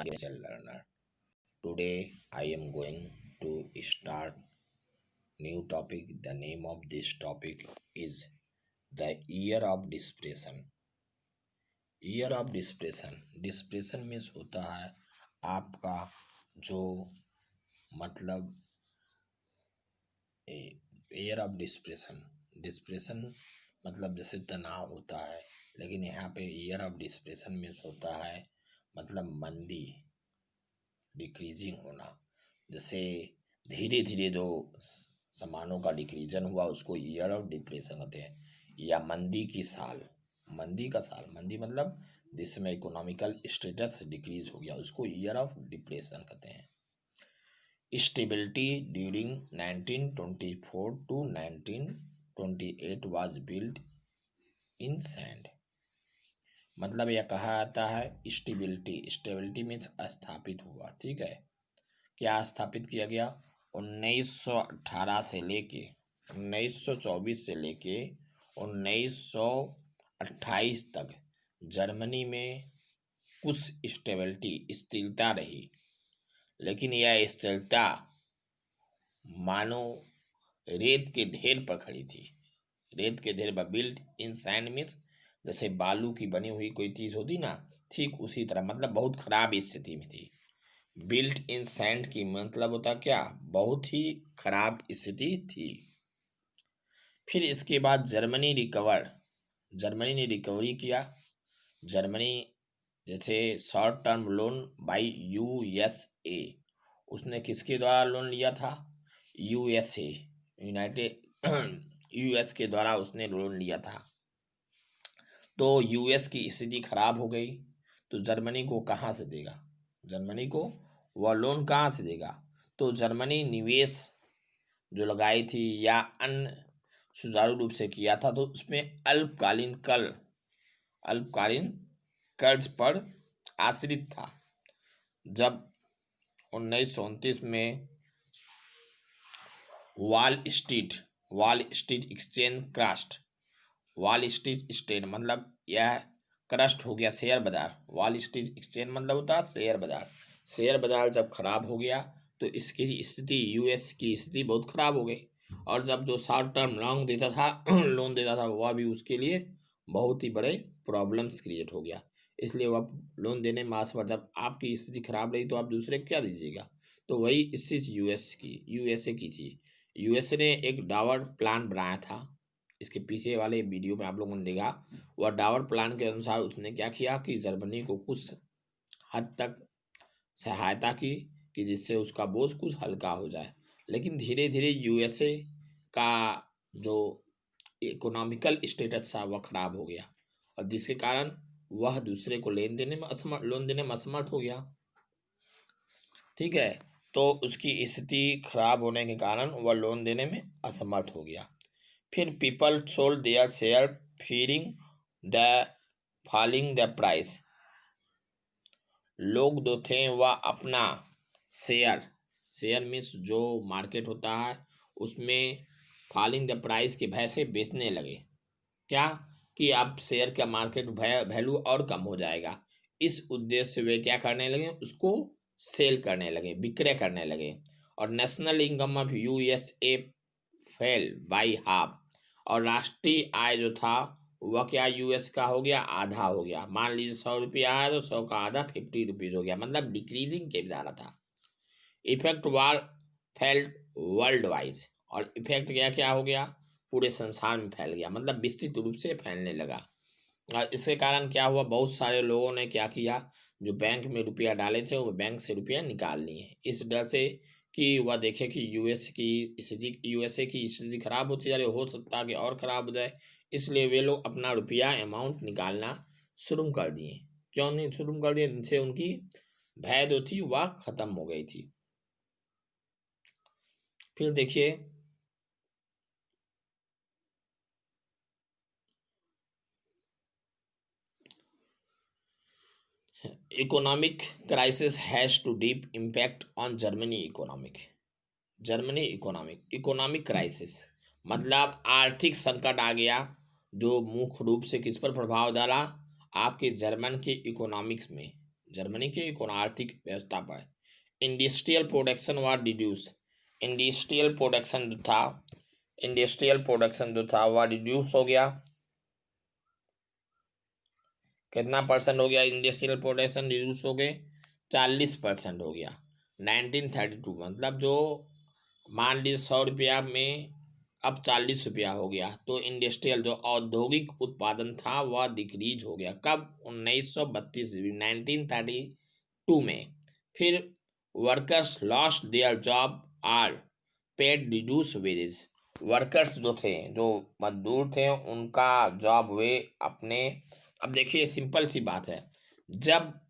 myself learner. Today I am going to start new topic. The name of this topic is the year of depression. Year of depression. Depression means होता है आपका जो मतलब year of depression. Depression मतलब जैसे तनाव होता है, लेकिन यहाँ पे ईयर ऑफ डिस्प्रेशन मीन्स होता है मतलब मंदी, डिक्रीजिंग होना. जैसे धीरे धीरे जो सामानों का डिक्रीजन हुआ उसको ईयर ऑफ डिप्रेशन कहते हैं. या मंदी की साल, मंदी का साल, मंदी मतलब जिसमें इकोनॉमिकल स्टेटस डिक्रीज हो गया उसको ईयर ऑफ डिप्रेशन कहते हैं. Stability during 1924 to 1928 was build in sand. मतलब यह कहा जाता है स्टेबिलिटी. स्टेबिलिटी मीन्स स्थापित हुआ. ठीक है, क्या स्थापित किया गया? 1918 से लेके 1924 से लेके 1928 तक जर्मनी में कुछ स्टेबिलिटी, स्थिरता रही. लेकिन यह स्थिरता मानो रेत के ढेर पर खड़ी थी. रेत के ढेर पर. बिल्ड इन सैंड मीन्स जैसे बालू की बनी हुई कोई चीज होती ना, ठीक उसी तरह. मतलब बहुत खराब स्थिति में थी. बिल्ट इन सैंड की मतलब होता क्या? बहुत ही खराब स्थिति थी. फिर इसके बाद जर्मनी ने रिकवरी किया. जर्मनी जैसे short term loan by USA, उसने किसके द्वारा लोन लिया था? यूएसए, यूनाइटेड यूएस के द्वारा उसने लोन लिया था. तो यूएस की स्थिति खराब हो गई तो जर्मनी को कहाँ से देगा? जर्मनी को वह लोन कहाँ से देगा? तो जर्मनी निवेश जो लगाई थी या अन्य सुचारू रूप से किया था तो उसमें अल्पकालीन कर्ज पर आश्रित था. जब 1929 में wall street exchange crust. Wall street मतलब यह क्रस्ट हो गया शेयर बाजार. वॉल स्ट्रीट एक्सचेंज मतलब होता है शेयर बाजार. शेयर बाजार जब खराब हो गया तो इसकी स्थिति, यूएस की स्थिति बहुत खराब हो गई. और जब जो शॉर्ट टर्म लोन देता था वह भी उसके लिए बहुत ही बड़े प्रॉब्लम्स क्रिएट हो गया. इसलिए वह लोन देने में असमर्थ. जब आपकी स्थिति खराब रही तो आप दूसरे क्या दीजिएगा? तो वही स्थिति यूएसए की थी. यूएसए ने एक डावर प्लान बनाया था. इसके पीछे वाले वीडियो में आप लोगों ने देखा. वह डावर प्लान के अनुसार उसने क्या किया कि जर्मनी को कुछ हद तक सहायता की कि जिससे उसका बोझ कुछ हल्का हो जाए. लेकिन धीरे धीरे यूएसए का जो इकोनॉमिकल स्टेटस था वह खराब हो गया और जिसके कारण वह दूसरे को लोन देने में असमर्थ हो गया. ठीक है, तो उसकी स्थिति खराब होने के कारण वह लोन देने में असमर्थ हो गया. फिर people sold their share fearing the falling the price. लोग जो थे वह अपना शेयर मीन्स जो मार्केट होता है उसमें फॉलिंग द प्राइस के भय से बेचने लगे. क्या कि अब शेयर का मार्केट वैल्यू और कम हो जाएगा. इस उद्देश्य से वे क्या करने लगे? उसको सेल करने लगे, विक्रय करने लगे. और national income of USA fail by half. और राष्ट्रीय आय जो था वह क्या यूएस का हो गया? आधा हो गया. मान लीजिए 100 रुपया आया तो 100 का आधा 50 रुपीज हो गया. मतलब डिक्रीजिंग के जा रहा था. इफेक्ट वार फेल्ट वर्ल्ड वाइज. और इफेक्ट क्या हो गया? पूरे संसार में फैल गया. मतलब विस्तृत रूप से फैलने लगा. और इसके कारण क्या हुआ? बहुत सारे लोगों ने क्या किया? जो बैंक में रुपया डाले थे वो बैंक से रुपया निकाल लिए इस डर से कि वह देखे कि यूएसए की स्थिति खराब होती जा रही, हो सकता है कि और खराब हो जाए. इसलिए वे लोग अपना रुपया अमाउंट निकालना शुरू कर दिए. क्यों नहीं शुरू कर दिए? जिनसे उनकी भय जो थी वह खत्म हो गई थी. फिर देखिए economic crisis has to deep impact on economic crisis मतलब आर्थिक संकट आ गया जो मुख्य रूप से किस पर प्रभाव डाला? आपके जर्मन के इकोनॉमिक्स में. जर्मनी के आर्थिक व्यवस्था पर। Industrial production was reduce, industrial production जो था वह रिड्यूस हो गया। कितना परसेंट हो गया? इंडस्ट्रियल प्रोडक्शन रिड्यूस हो गए 40% हो गया 1932। मतलब जो मान लीजिए 100 रुपया में अब 40 रुपया हो गया, तो इंडस्ट्रियल जो औद्योगिक उत्पादन था वह डिक्रीज हो गया। कब? 1932 1932 में। फिर workers lost their job are paid reduce wages, workers जो थे, जो मजदूर थे, उनका जॉब वे अपने, अब देखिए सिंपल सी बात है, जब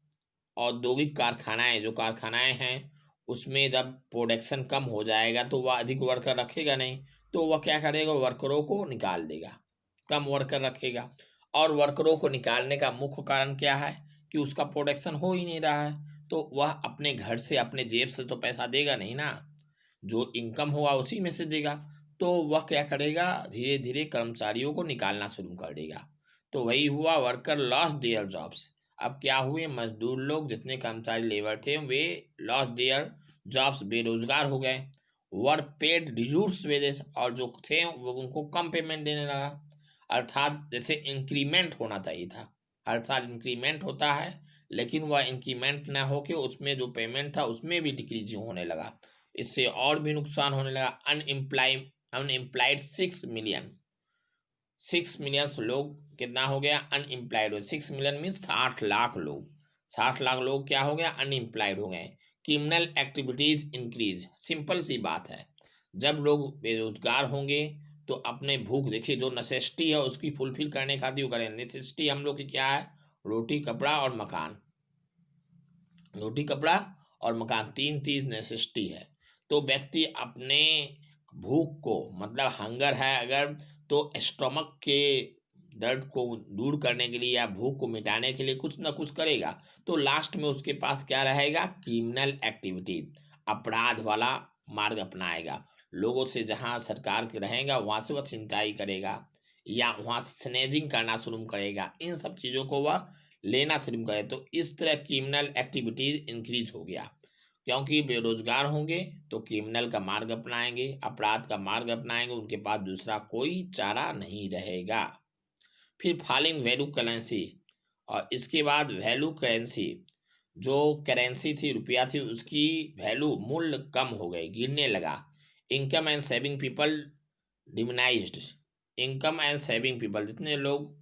औद्योगिक कारखानाएं, जो कारखानाएं हैं, उसमें जब प्रोडक्शन कम हो जाएगा तो वह अधिक वर्कर रखेगा नहीं, तो वह क्या करेगा? वर्करों को निकाल देगा, कम वर्कर रखेगा। और वर्करों को निकालने का मुख्य कारण क्या है? कि उसका प्रोडक्शन हो ही नहीं रहा है, तो वह अपने घर से, अपने जेब से तो पैसा देगा नहीं ना, जो इनकम होगा उसी में से देगा। तो वह क्या करेगा? धीरे धीरे कर्मचारियों को निकालना शुरू कर देगा। तो वही हुआ, वर्कर लॉस्ट देयर जॉब्स। अब क्या हुए? मजदूर लोग, जितने कर्मचारी लेबर थे, वे लॉस्ट देयर जॉब्स, बेरोजगार हो गए। वर पेड रिड्यूस वेजेस, और जो थे वो उनको कम पेमेंट देने लगा। अर्थात जैसे इंक्रीमेंट होना चाहिए था, हर साल इंक्रीमेंट होता है, लेकिन वह इंक्रीमेंट ना होके उसमें जो पेमेंट था उसमें भी डिक्रीज होने लगा। इससे और भी नुकसान होने लगा। अनएम्प्लॉयड 6 मिलियन लोग, कितना हो गया? अनएम्प्लॉयड। 6 मिलियन मीन 60 लाख लोग, 60 लाख लोग क्या हो गया? अनएम्प्लॉयड हो गए। क्रिमिनल एक्टिविटीज इंक्रीज, सिंपल सी बात है, जब लोग बेरोजगार होंगे तो अपने भूख, देखिए जो नेसेसिटी है उसकी फुलफिल करने खातिर करें। नेसेसिटी हम लोग की क्या है? रोटी कपड़ा और मकान, रोटी कपड़ा और मकान, तीन चीज नेसेसिटी है। तो व्यक्ति अपने भूख को, मतलब हंगर है अगर, तो स्टमक के दर्द को दूर करने के लिए या भूख को मिटाने के लिए कुछ ना कुछ करेगा। तो लास्ट में उसके पास क्या रहेगा? क्रिमिनल एक्टिविटी, अपराध वाला मार्ग अपनाएगा। लोगों से, जहां सरकार के रहेगा वहां से वह छिनताई करेगा, या वहां स्नेजिंग करना शुरू करेगा, इन सब चीजों को वह लेना शुरू करे। तो इस तरह क्रिमिनल एक्टिविटीज इंक्रीज हो गया, क्योंकि बेरोजगार होंगे तो क्रिमिनल का मार्ग अपनाएंगे, अपराध का मार्ग अपनाएंगे, उनके पास दूसरा कोई चारा नहीं रहेगा। फिर फॉलिंग वैल्यू करेंसी, और इसके बाद वैल्यू करेंसी, जो करेंसी थी, रुपया थी, उसकी वैल्यू, मूल्य कम हो गई, गिरने लगा। Income and saving people diminished, income and saving people, जितने लोग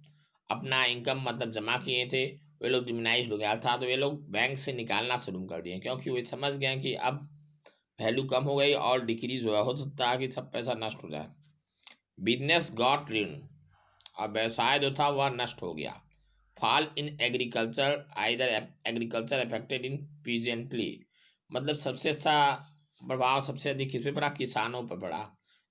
अपना इनकम मतलब जमा किए थे, वे लोग डिमिनाइज हो गए, अर्थात वे लोग बैंक से निकालना शुरू कर दिए, क्योंकि वे समझ गए कि अब वैल्यू कम हो गई और डिक्रीज हुआ, हो सकता है कि सब पैसा नष्ट हो जाए। बिजनेस गॉट ऋण, और व्यवसाय जो था वह नष्ट हो गया। Fall in agriculture, either agriculture affected in presently, मतलब सबसे अच्छा प्रभाव सबसे अधिक किस पे पड़ा? किसानों पर पड़ा,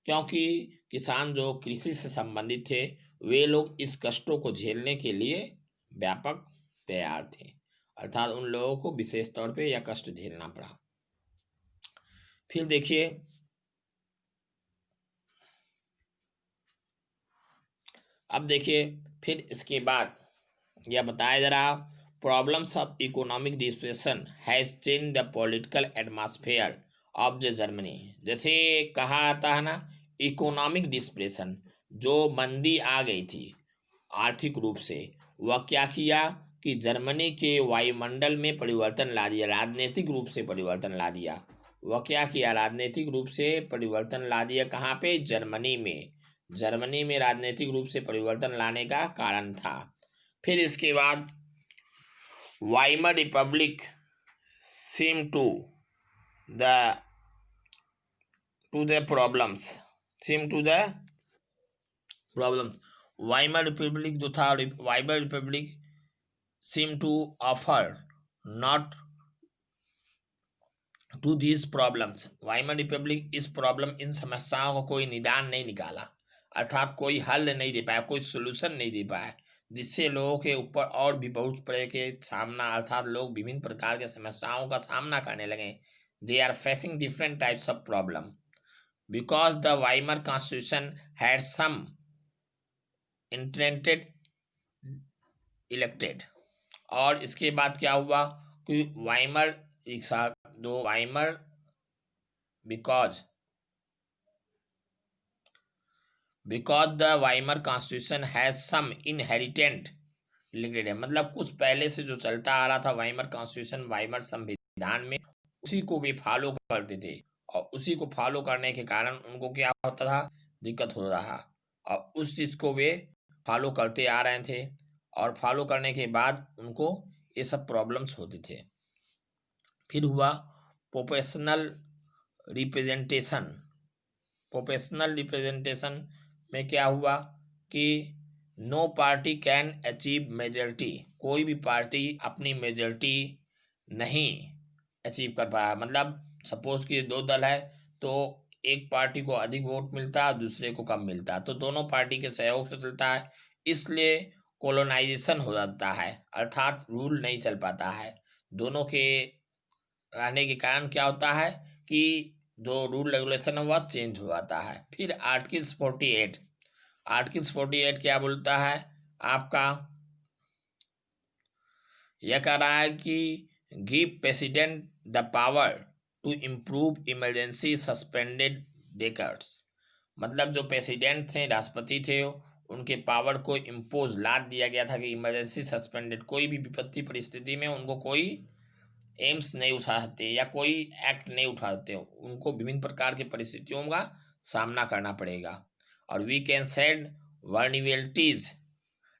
क्योंकि किसान जो कृषि से संबंधित थे, वे लोग इस कष्टों को झेलने के लिए व्यापक तैयार थे, अर्थात उन लोगों को विशेष तौर पे यह कष्ट झेलना पड़ा। फिर देखिए, अब देखिए, फिर इसके बाद यह बताया जा रहा, problems of economic depression has change the political atmosphere of the Germany. जैसे कहा आता है ना, इकोनॉमिक डिस्प्रेशन, जो मंदी आ गई थी आर्थिक रूप से, वह क्या किया कि जर्मनी के वायुमंडल में परिवर्तन ला दिया, राजनीतिक रूप से परिवर्तन ला दिया। वह क्या किया? राजनीतिक रूप से परिवर्तन ला दिया। कहाँ पे? जर्मनी में, जर्मनी में राजनीतिक रूप से परिवर्तन लाने का कारण था। फिर इसके बाद Weimar Republic seem to the problems, seem to the problems, Weimar Republic जो था, Weimar Republic seem to offer not to these problems, Weimar Republic इस प्रॉब्लम, इन समस्याओं को कोई निदान नहीं निकाला, अर्थात कोई हल नहीं दे पाया, कोई सोल्यूशन नहीं दे पाया, जिससे लोगों के ऊपर और भी बहुत तरह के सामना, अर्थात लोग विभिन्न प्रकार के समस्याओं का सामना करने लगे। They are facing different types of problem because the Weimar constitution had some intended elected. और इसके बाद क्या हुआ कि वाइमर एक साथ दो Weimar because the Weimar constitution has some inherent related है, मतलब कुछ पहले से जो चलता आ रहा था वाइमर कॉन्स्टिट्यूशन, वाइमर संविधान में, उसी को भी फॉलो करते थे। और उसी को फॉलो करने के कारण उनको क्या होता था, दिक्कत हो रहा, और उस चीज़ को वे फॉलो करते आ रहे थे, और फॉलो करने के बाद उनको ये सब प्रॉब्लम्स होते थे। फिर हुआ प्रोपोर्शनल रिप्रेजेंटेशन। प्रोपोर्शनल रिप्रेजेंटेशन में क्या हुआ कि no party can achieve majority, कोई भी पार्टी अपनी मेजॉरिटी नहीं अचीव कर पाया। मतलब सपोज कि दो दल है तो एक पार्टी को अधिक वोट मिलता है, दूसरे को कम मिलता है, तो दोनों पार्टी के सहयोग से चलता है, इसलिए कॉलोनाइजेशन हो जाता है, अर्थात रूल नहीं चल पाता है। दोनों के रहने के कारण क्या होता है कि जो रूल रेगुलेशन है वह चेंज हो जाता है। फिर आर्टिकल्स 48, आर्टिकल्स 48 क्या बोलता है आपका, यह कह रहा है कि give president the power to improve emergency suspended deckers, मतलब जो प्रेसिडेंट थे, राष्ट्रपति थे, उनके पावर को इम्पोज लाद दिया गया था कि इमरजेंसी सस्पेंडेड, कोई भी विपत्ति परिस्थिति में उनको कोई एम्स नहीं उठा सकते या कोई एक्ट नहीं उठा सकते, उनको विभिन्न प्रकार की परिस्थितियों का सामना करना पड़ेगा। और we can said vulnerabilities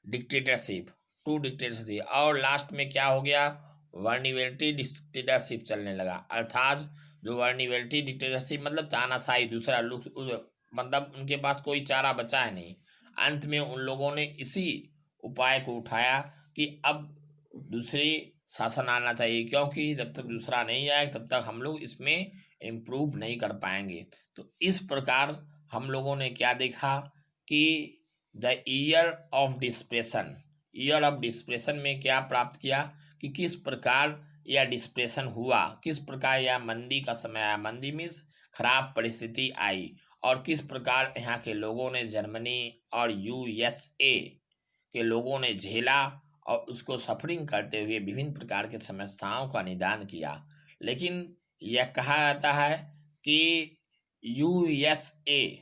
dictatorship to dictatorship, और लास्ट में क्या हो गया, वर्निवेलिटी डिक्टेटरशिप चलने लगा, अर्थात जो वर्निवेलिटी डिक्टेटरशिप मतलब तानाशाही, दूसरा लोग मतलब उनके पास कोई चारा बचा है नहीं। अंत में उन लोगों ने इसी उपाय को उठाया कि अब दूसरी शासन आना चाहिए, क्योंकि जब तक दूसरा नहीं आए तब तक हम लोग इसमें इम्प्रूव नहीं कर पाएंगे। तो इस प्रकार हम लोगों ने क्या देखा कि the year of depression, year of depression में क्या प्राप्त किया कि किस प्रकार यह डिस्प्रेशन हुआ, किस प्रकार यह मंदी का समय आया, मंदी मीन्स खराब परिस्थिति आई, और किस प्रकार यहाँ के लोगों ने, जर्मनी और यूएसए के लोगों ने झेला और उसको सफरिंग करते हुए विभिन्न प्रकार के समस्याओं का निदान किया। लेकिन यह कहा जाता है कि यूएसए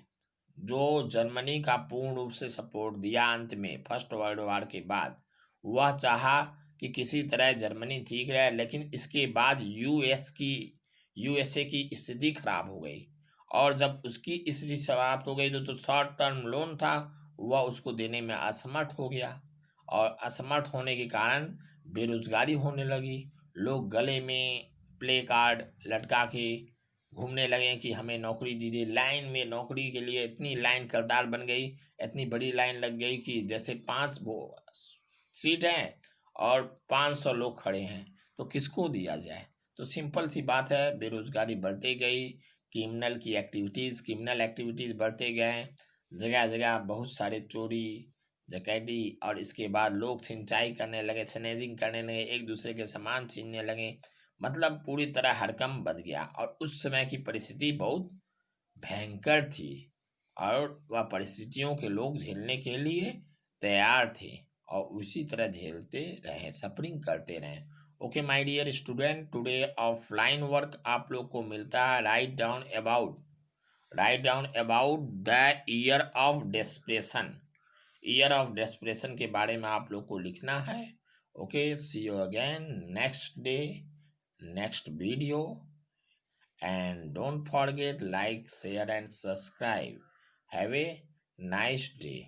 जो जर्मनी का पूर्ण रूप से सपोर्ट दिया अंत में फर्स्ट वर्ल्ड वॉर के बाद, वह चाहा कि किसी तरह जर्मनी ठीक रहे, लेकिन इसके बाद यूएसए की स्थिति खराब हो गई, और जब उसकी स्थिति समाप्त हो गई तो शॉर्ट टर्म लोन था वह उसको देने में असमर्थ हो गया, और असमर्थ होने के कारण बेरोजगारी होने लगी। लोग गले में प्ले कार्ड लटका के घूमने लगे कि हमें नौकरी दीजिए, लाइन में नौकरी के लिए इतनी लाइन कतार बन गई, इतनी बड़ी लाइन लग गई कि जैसे 5 सीट हैं और 500 लोग खड़े हैं, तो किसको दिया जाए। तो सिंपल सी बात है, बेरोजगारी बढ़ती गई, क्रिमिनल एक्टिविटीज़ बढ़ते गए, जगह जगह बहुत सारे चोरी डकैती, और इसके बाद लोग सिंचाई करने लगे, स्नेजिंग करने लगे, एक दूसरे के सामान छीनने लगे, मतलब पूरी तरह हड़कंप बच गया। और उस समय की परिस्थिति बहुत भयंकर थी, और वह परिस्थितियों के लोग झेलने के लिए तैयार थे, और उसी तरह झेलते रहे, सफरिंग करते रहे। Okay my dear student, today offline work आप लोग को मिलता है, write down about the year of desperation, year of desperation के बारे में आप लोग को लिखना है। Okay, see you again next day, next video, and don't forget like, share and subscribe. Have a nice day.